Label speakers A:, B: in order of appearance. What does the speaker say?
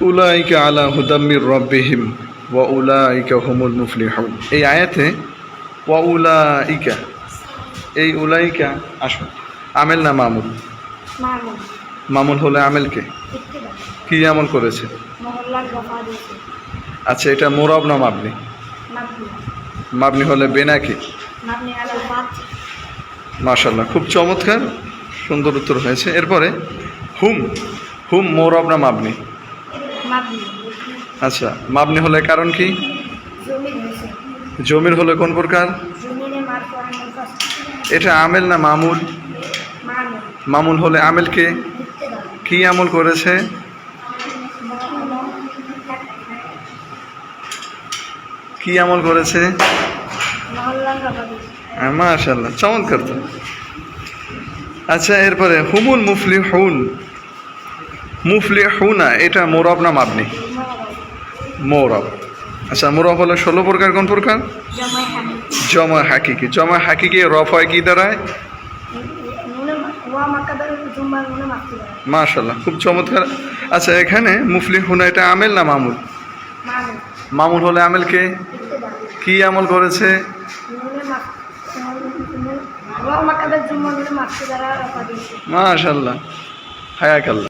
A: উলাইকা আলা হুদাম মির রাব্বিহিম ওয়া উলাইকা হুমুল মুফলিহুন। এই আয়াতে ওয়া উলাইকা, এই উলাইকা আসুন আমেল না মামুল?
B: মামুন।
A: মামুল হলে আমেলকে
B: ইত্তিবা।
A: কি আমল করেছে?
B: মহল্লার গফা দিয়েছে।
A: আচ্ছা, এটা মোরব না মাবনি?
B: মাবনি।
A: মাবনি হলে বেনা কি?
B: মাবনি আলাল ফাত।
A: মাশাআল্লাহ, খুব চমৎকার, সুন্দর উত্তর হয়েছে। এরপরে হুম, হুম মোরব না মাবনি?
B: মাবনি।
A: আচ্ছা, মাবনি হলে কারণ কি?
B: জমির হয়েছে।
A: জমির হলে কোন প্রকার?
B: জমিনে মারফু আনিল কাসর।
A: এটা আমেল না মামুল?
B: মামুন।
A: মামুল হলে আমেলকে
B: ইত্তিবা।
A: কি আমল করেছে? কি আমল করেছে?
B: মহল্লার গফা দিয়েছে।
A: মাশাআল্লাহ, চমৎকার তো। আচ্ছা, এরপরে হুমুল মুফলিহুন, মুফলিহুনা এটা মোরব না মাবনি? মোরব। আচ্ছা, মোরব হলে 16 প্রকার, কোন প্রকার?
B: জমায় হাকি।
A: জমা হাকিকি। জমা হাকিকি রফ হয় কি দ্বারায়?
B: নুনে ওয়া মাকাদার জুম্মা নুনে মাকতি দ্বারা।
A: মাশাআল্লাহ, খুব চমৎকার। আচ্ছা, এখানে মুফলিহুনা এটা আমেল না মামুল?
B: মামুন।
A: মামুল হলে আমেলকে
B: ইত্তিবা।
A: কি আমল করেছে?
B: নুনে মাক ওয়া মাকাদার জুম্মা নুনে মাকতি দ্বারা রফা দিয়েছে।
A: মাশাআল্লাহ, হায়াকাল্লাহ।